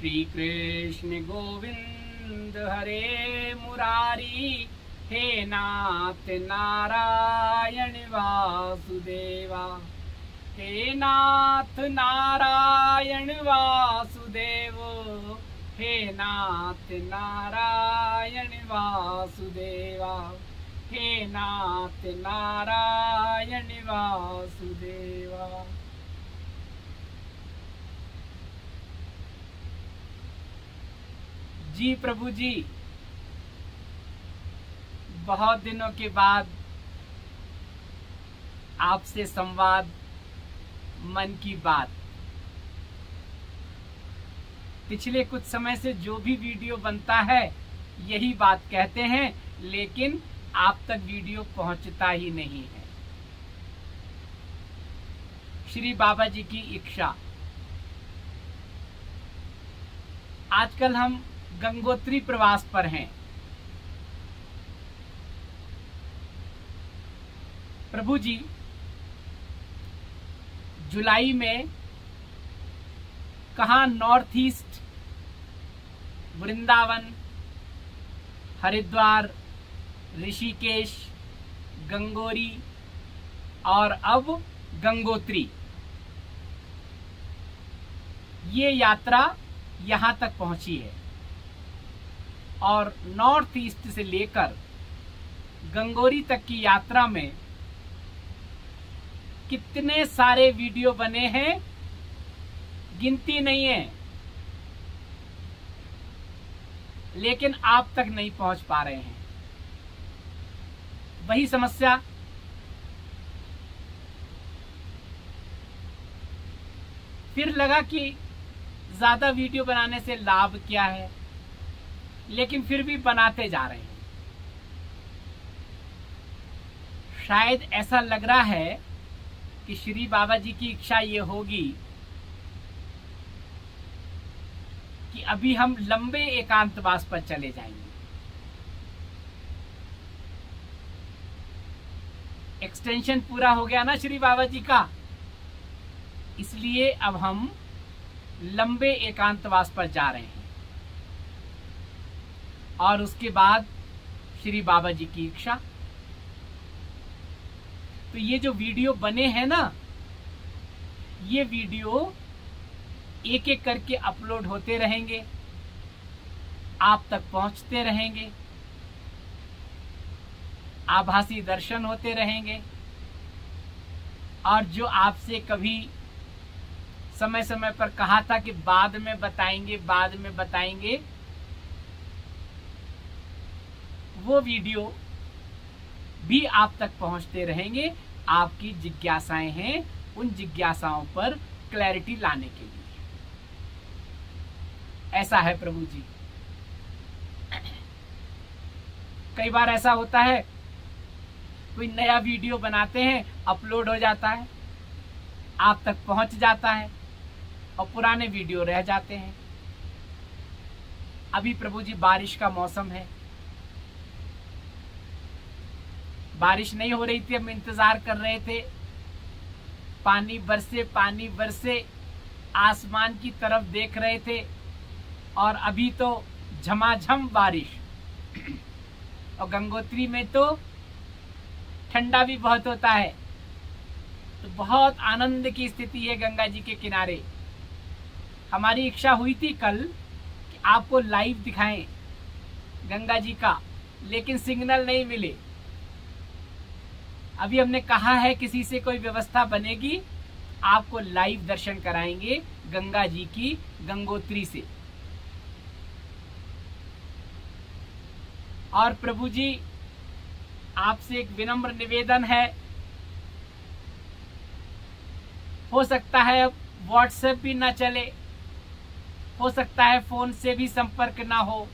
श्री कृष्ण गोविंद हरे मुरारी, हे नाथ नारायण वासुदेवा, हे नाथ नारायण वासुदेव, हे नाथ नारायण वासुदेवा, हे नाथ नारायण वासुदेवा। जी प्रभु जी, बहुत दिनों के बाद आपसे संवाद, मन की बात। पिछले कुछ समय से जो भी वीडियो बनता है यही बात कहते हैं, लेकिन आप तक वीडियो पहुंचता ही नहीं है। श्री बाबा जी की इच्छा। आजकल हम गंगोत्री प्रवास पर हैं। प्रभु जी जुलाई में कहाँ नॉर्थ ईस्ट, वृंदावन, हरिद्वार, ऋषिकेश, गंगोरी और अब गंगोत्री, ये यात्रा यहां तक पहुंची है। और नॉर्थ ईस्ट से लेकर गंगोरी तक की यात्रा में कितने सारे वीडियो बने हैं, गिनती नहीं है, लेकिन आप तक नहीं पहुंच पा रहे हैं। वही समस्या। फिर लगा कि ज्यादा वीडियो बनाने से लाभ क्या है, लेकिन फिर भी बनाते जा रहे हैं। शायद ऐसा लग रहा है कि श्री बाबा जी की इच्छा ये होगी कि अभी हम लंबे एकांतवास पर चले जाएंगे। एक्सटेंशन पूरा हो गया ना श्री बाबा जी का, इसलिए अब हम लंबे एकांतवास पर जा रहे हैं। और उसके बाद श्री बाबा जी की इच्छा। तो ये जो वीडियो बने हैं ना, ये वीडियो एक एक करके अपलोड होते रहेंगे, आप तक पहुंचते रहेंगे, आभासी दर्शन होते रहेंगे। और जो आपसे कभी समय समय पर कहा था कि बाद में बताएंगे, बाद में बताएंगे, वो वीडियो भी आप तक पहुंचते रहेंगे। आपकी जिज्ञासाएं हैं, उन जिज्ञासाओं पर क्लैरिटी लाने के लिए। ऐसा है प्रभु जी। कई बार ऐसा होता है, कोई नया वीडियो बनाते हैं, अपलोड हो जाता है, आप तक पहुंच जाता है, और पुराने वीडियो रह जाते हैं। अभी प्रभु जी बारिश का मौसम है, बारिश नहीं हो रही थी, हम इंतजार कर रहे थे, पानी बरसे, आसमान की तरफ देख रहे थे, और अभी तो झमाझम बारिश। और गंगोत्री में तो ठंडा भी बहुत होता है, तो बहुत आनंद की स्थिति है गंगा जी के किनारे। हमारी इच्छा हुई थी कल कि आपको लाइव दिखाएं गंगा जी का, लेकिन सिग्नल नहीं मिले। अभी हमने कहा है किसी से कोई व्यवस्था बनेगी, आपको लाइव दर्शन कराएंगे गंगा जी की गंगोत्री से। और प्रभु जी आपसे एक विनम्र निवेदन है, हो सकता है अब व्हाट्सएप भी ना चले, हो सकता है फोन से भी संपर्क ना हो,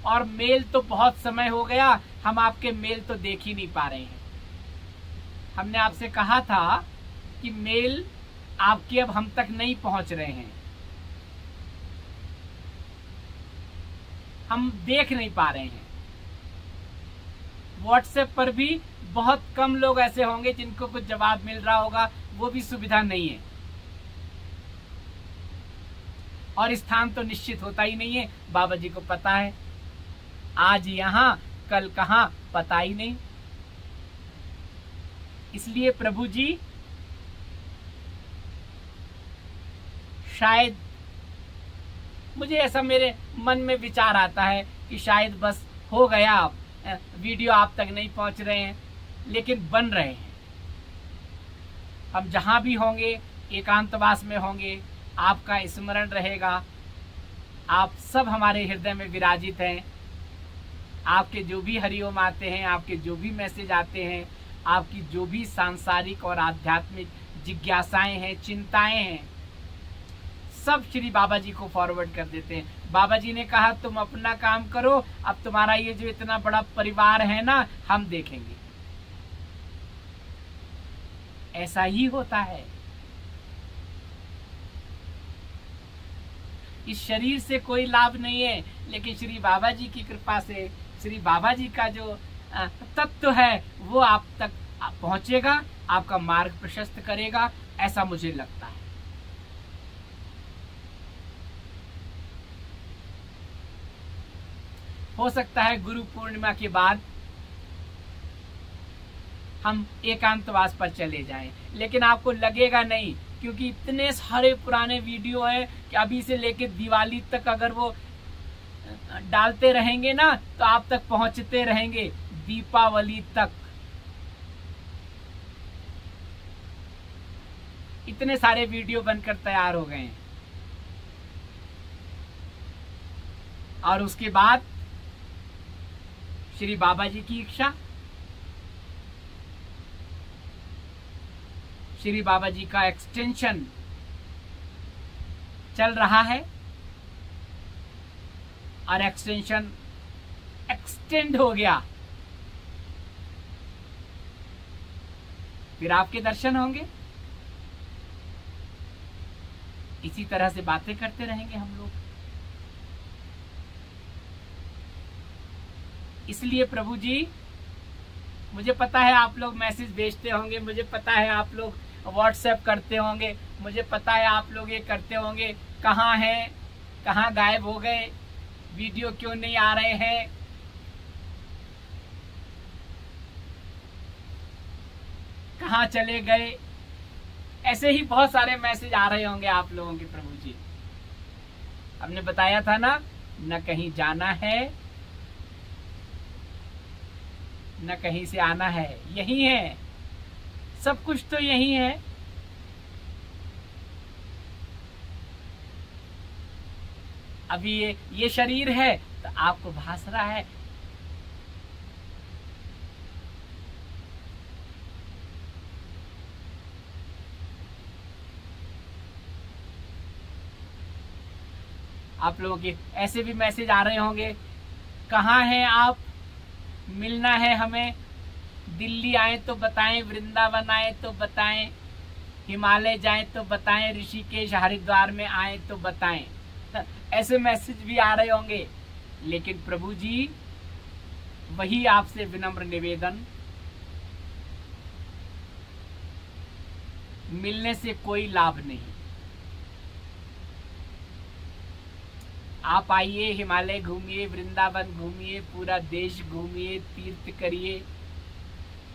और मेल तो बहुत समय हो गया, हम आपके मेल तो देख ही नहीं पा रहे हैं। हमने आपसे कहा था कि मेल आपके अब हम तक नहीं पहुंच रहे हैं, हम देख नहीं पा रहे हैं। व्हाट्सएप पर भी बहुत कम लोग ऐसे होंगे जिनको कुछ जवाब मिल रहा होगा, वो भी सुविधा नहीं है। और स्थान तो निश्चित होता ही नहीं है। बाबा जी को पता है आज यहाँ कल कहाँ पता ही नहीं। इसलिए प्रभु जी शायद, मुझे ऐसा मेरे मन में विचार आता है कि शायद बस हो गया, वीडियो आप तक नहीं पहुंच रहे हैं लेकिन बन रहे हैं। हम जहां भी होंगे, एकांतवास में होंगे, आपका स्मरण रहेगा। आप सब हमारे हृदय में विराजित हैं। आपके जो भी हरिओम आते हैं, आपके जो भी मैसेज आते हैं, आपकी जो भी सांसारिक और आध्यात्मिक जिज्ञासाएं हैं, चिंताएं हैं, सब श्री बाबा जी को फॉरवर्ड कर देते हैं। बाबा जी ने कहा तुम अपना काम करो, अब तुम्हारा ये जो इतना बड़ा परिवार है ना, हम देखेंगे। ऐसा ही होता है। इस शरीर से कोई लाभ नहीं है, लेकिन श्री बाबा जी की कृपा से श्री बाबा जी का जो तत्व है वो आप तक पहुंचेगा, आपका मार्ग प्रशस्त करेगा, ऐसा मुझे लगता है। हो सकता है गुरु पूर्णिमा के बाद हम एकांतवास पर चले जाएं, लेकिन आपको लगेगा नहीं, क्योंकि इतने सारे पुराने वीडियो हैं कि अभी से लेके दिवाली तक अगर वो डालते रहेंगे ना तो आप तक पहुंचते रहेंगे, दीपावली तक। इतने सारे वीडियो बनकर तैयार हो गए हैं। और उसके बाद श्री बाबा जी की इच्छा, श्री बाबा जी का एक्सटेंशन चल रहा है और एक्सटेंशन एक्सटेंड हो गया, फिर आपके दर्शन होंगे। इसी तरह से बातें करते रहेंगे हम लोग। इसलिए प्रभु जी, मुझे पता है आप लोग मैसेज भेजते होंगे, मुझे पता है आप लोग व्हाट्सएप करते होंगे, मुझे पता है आप लोग ये करते होंगे, कहाँ हैं, कहाँ गायब हो गए, वीडियो क्यों नहीं आ रहे हैं। कहाँ चले गए, ऐसे ही बहुत सारे मैसेज आ रहे होंगे आप लोगों के। प्रभु जी, हमने बताया था ना, न कहीं जाना है न कहीं से आना है, यही है, सब कुछ तो यही है। अभी ये शरीर है तो आपको भास रहा है आप लोगों के ऐसे भी मैसेज आ रहे होंगे, कहाँ हैं आप, मिलना है हमें, दिल्ली आए तो बताएं, वृंदावन आए तो बताएं, हिमालय जाएं तो बताएं, ऋषिकेश हरिद्वार में आए तो बताएं। ऐसे मैसेज भी आ रहे होंगे। लेकिन प्रभु जी, वही आपसे विनम्र निवेदन, मिलने से कोई लाभ नहीं। आप आइए, हिमालय घूमिए, वृंदावन घूमिए, पूरा देश घूमिए, तीर्थ करिए,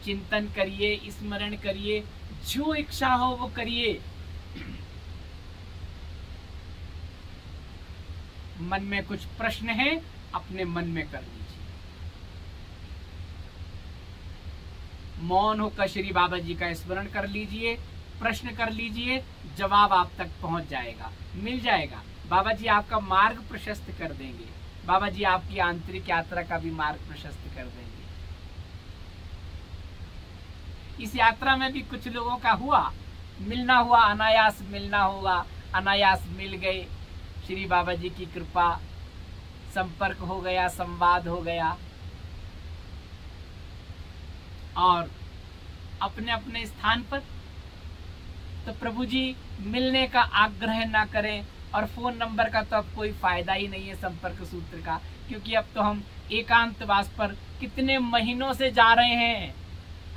चिंतन करिए, स्मरण करिए, जो इच्छा हो वो करिए। मन में कुछ प्रश्न है, अपने मन में कर लीजिए। मौन होकर श्री बाबा जी का स्मरण कर लीजिए, प्रश्न कर लीजिए, जवाब आप तक पहुंच जाएगा, मिल जाएगा। बाबा जी आपका मार्ग प्रशस्त कर देंगे। बाबा जी आपकी आंतरिक यात्रा का भी मार्ग प्रशस्त कर देंगे। इस यात्रा में भी कुछ लोगों का मिलना हुआ, अनायास मिलना हुआ, अनायास मिल गए। श्री बाबा जी की कृपा, संपर्क हो गया, संवाद हो गया, और अपने अपने स्थान पर। तो प्रभु जी, मिलने का आग्रह ना करें, और फोन नंबर का तो अब कोई फायदा ही नहीं है, संपर्क सूत्र का, क्योंकि अब तो हम एकांतवास पर कितने महीनों से जा रहे हैं।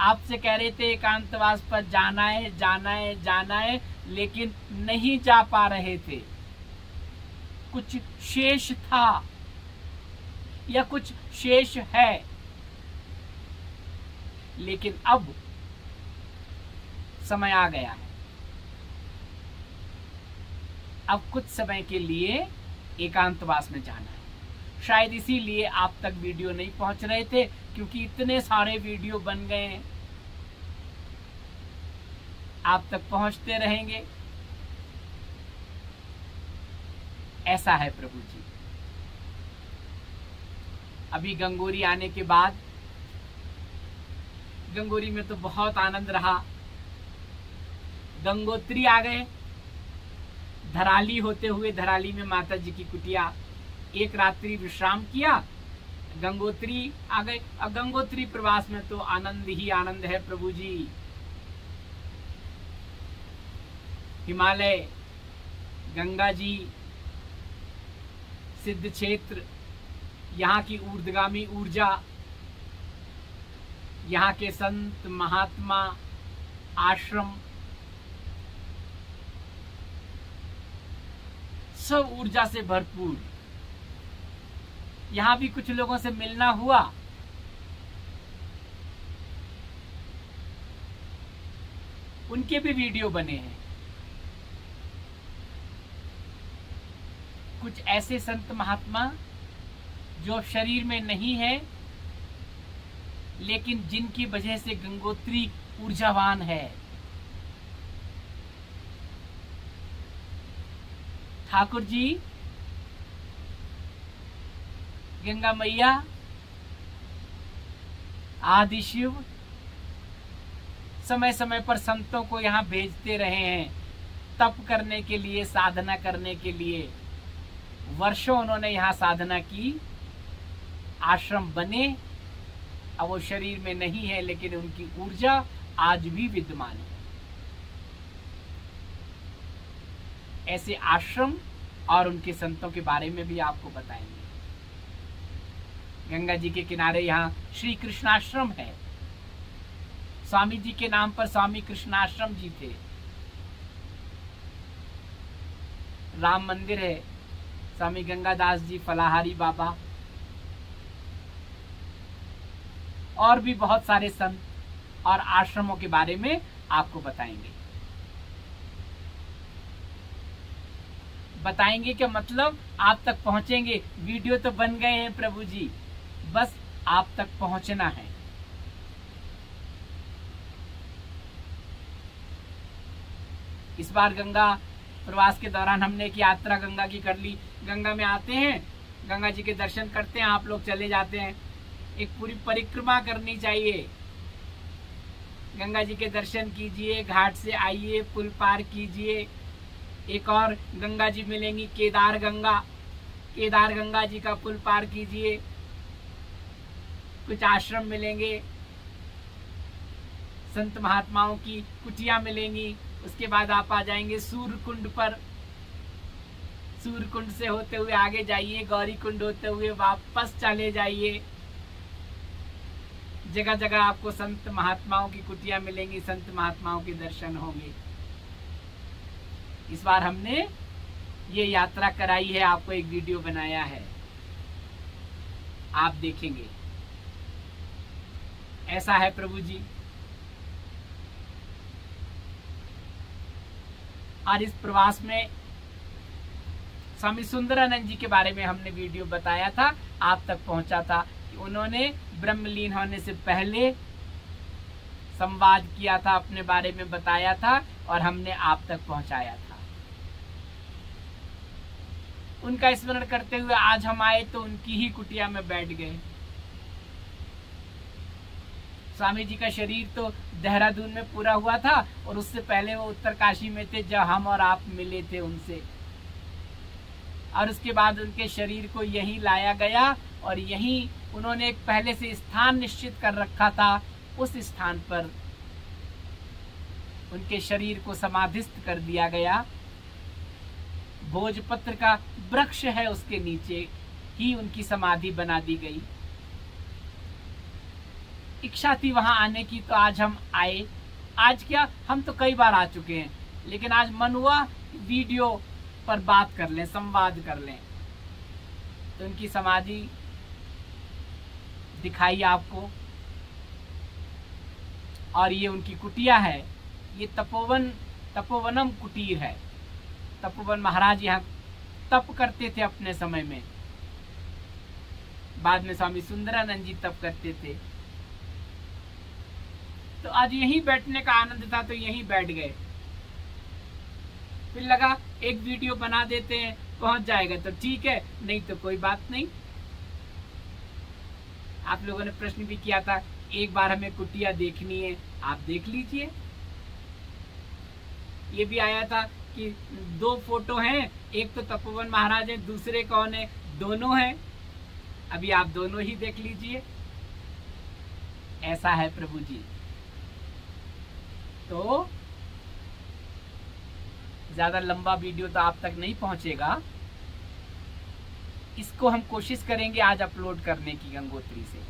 आपसे कह रहे थे एकांतवास पर जाना है, जाना है, जाना है, लेकिन नहीं जा पा रहे थे। कुछ शेष था या कुछ शेष है, लेकिन अब समय आ गया है। अब कुछ समय के लिए एकांतवास में जाना है। शायद इसीलिए आप तक वीडियो नहीं पहुंच रहे थे, क्योंकि इतने सारे वीडियो बन गए हैं। आप तक पहुंचते रहेंगे। ऐसा है प्रभु जी। अभी गंगोरी आने के बाद, गंगोरी में तो बहुत आनंद रहा। गंगोत्री आ गए, धराली होते हुए, धराली में माता जी की कुटिया, एक रात्रि विश्राम किया, गंगोत्री आ गए। अब गंगोत्री प्रवास में तो आनंद ही आनंद है प्रभु जी। हिमालय, गंगा जी, सिद्ध क्षेत्र, यहाँ की ऊर्ध्वगामी ऊर्जा, यहाँ के संत महात्मा, आश्रम, सब ऊर्जा से भरपूर। यहाँ भी कुछ लोगों से मिलना हुआ। उनके भी वीडियो बने हैं। कुछ ऐसे संत महात्मा जो शरीर में नहीं है, लेकिन जिनकी वजह से गंगोत्री ऊर्जावान है। ठाकुर जी, गंगा मैया, आदि शिव समय समय पर संतों को यहाँ भेजते रहे हैं, तप करने के लिए, साधना करने के लिए। वर्षों उन्होंने यहाँ साधना की, आश्रम बने। अब वो शरीर में नहीं है, लेकिन उनकी ऊर्जा आज भी विद्यमान है। ऐसे आश्रम और उनके संतों के बारे में भी आपको बताएंगे। गंगा जी के किनारे यहाँ श्री कृष्णाश्रम है। स्वामी जी के नाम पर स्वामी कृष्णाश्रम जी थे। राम मंदिर है, स्वामी गंगादास जी, फलाहारी बाबा, और भी बहुत सारे संत और आश्रमों के बारे में आपको बताएंगे। बताएंगे क्या मतलब, आप तक पहुंचेंगे। वीडियो तो बन गए हैं प्रभु जी, बस आप तक पहुंचना है। इस बार गंगा प्रवास के दौरान हमने एक यात्रा गंगा की कर ली। गंगा में आते हैं, गंगा जी के दर्शन करते हैं, आप लोग चले जाते हैं। एक पूरी परिक्रमा करनी चाहिए। गंगा जी के दर्शन कीजिए, घाट से आइए, पुल पार कीजिए। एक और गंगा जी मिलेंगी, केदार गंगा, केदार गंगा जी का पुल पार कीजिए। कुछ आश्रम मिलेंगे, संत महात्माओं की कुटिया मिलेंगी। उसके बाद आप आ जाएंगे सूर्यकुंड पर। सूर्यकुंड से होते हुए आगे जाइए, गौरी कुंड होते हुए वापस चले जाइए। जगह जगह आपको संत महात्माओं की कुटिया मिलेंगी, संत महात्माओं के दर्शन होंगे। इस बार हमने ये यात्रा कराई है, आपको एक वीडियो बनाया है, आप देखेंगे। ऐसा है प्रभु जी। और इस प्रवास में स्वामी सुंदरानंद जी के बारे में हमने वीडियो बताया था, आप तक पहुंचा था कि उन्होंने ब्रह्मलीन होने से पहले संवाद किया था, अपने बारे में बताया था और हमने आप तक पहुंचाया था। उनका स्मरण करते हुए आज हम आए तो उनकी ही कुटिया में बैठ गए। स्वामी जी का शरीर तो देहरादून में पूरा हुआ था और उससे पहले वो उत्तरकाशी में थे, जब हम और आप मिले थे उनसे। और उसके बाद उनके शरीर को यहीं लाया गया और यहीं उन्होंने एक पहले से स्थान निश्चित कर रखा था। उस स्थान पर उनके शरीर को समाधिस्थ कर दिया गया। भोजपत्र का वृक्ष है, उसके नीचे ही उनकी समाधि बना दी गई। इच्छा थी वहां आने की तो आज हम आए। आज क्या, हम तो कई बार आ चुके हैं, लेकिन आज मन हुआ वीडियो पर बात कर लें, संवाद कर लें। तो उनकी समाधि दिखाई आपको, और ये उनकी कुटिया है। ये तपोवनम कुटीर है। तपोवन महाराज यहाँ तप करते थे अपने समय में। बाद में स्वामी सुंदरानंद जी तप करते थे। तो आज यहीं बैठने का आनंद था, तो यहीं बैठ गए। फिर लगा एक वीडियो बना देते हैं, पहुंच जाएगा तो ठीक है, नहीं तो कोई बात नहीं। आप लोगों ने प्रश्न भी किया था, एक बार हमें कुटिया देखनी है, आप देख लीजिए। ये भी आया था कि 2 फोटो हैं, एक तो तपोवन महाराज है, दूसरे कौन है, दोनों हैं। अभी आप दोनों ही देख लीजिए। ऐसा है प्रभु जी। तो ज्यादा लंबा वीडियो तो आप तक नहीं पहुंचेगा। इसको हम कोशिश करेंगे आज अपलोड करने की गंगोत्री से।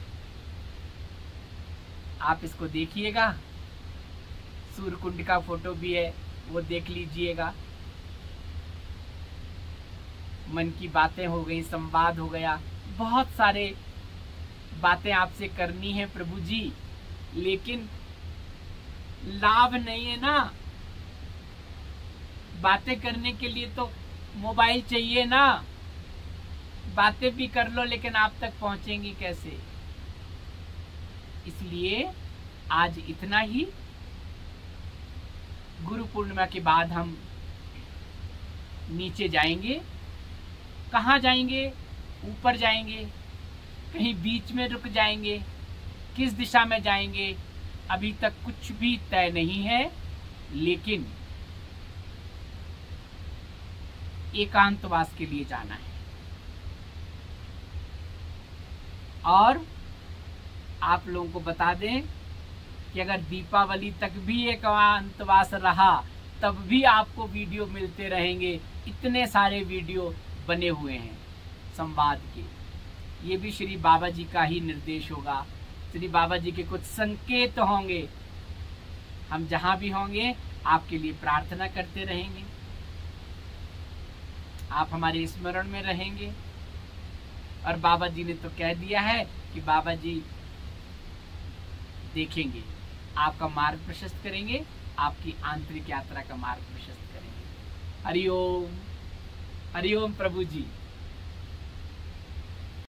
आप इसको देखिएगा। सूर्यकुंड का फोटो भी है, वो देख लीजिएगा। मन की बातें हो गई, संवाद हो गया, बहुत सारे बातें आपसे करनी है प्रभु जी, लेकिन लाभ नहीं है ना। बातें करने के लिए तो मोबाइल चाहिए ना। बातें भी कर लो, लेकिन आप तक पहुंचेंगी कैसे। इसलिए आज इतना ही। गुरु पूर्णिमा के बाद हम नीचे जाएंगे। कहाँ जाएंगे? ऊपर जाएंगे, कहीं बीच में रुक जाएंगे, किस दिशा में जाएंगे अभी तक कुछ भी तय नहीं है। लेकिन एकांतवास के लिए जाना है। और आप लोगों को बता दें कि अगर दीपावली तक भी एकांतवास रहा, तब भी आपको वीडियो मिलते रहेंगे। इतने सारे वीडियो बने हुए हैं संवाद के। ये भी श्री बाबा जी का ही निर्देश होगा, श्री बाबा जी के कुछ संकेत होंगे। हम जहां भी होंगे आपके लिए प्रार्थना करते रहेंगे, आप हमारे स्मरण में रहेंगे। और बाबा जी ने तो कह दिया है कि बाबा जी देखेंगे, आपका मार्ग प्रशस्त करेंगे, आपकी आंतरिक यात्रा का मार्ग प्रशस्त करेंगे। हरिओम, हरिओम प्रभु जी।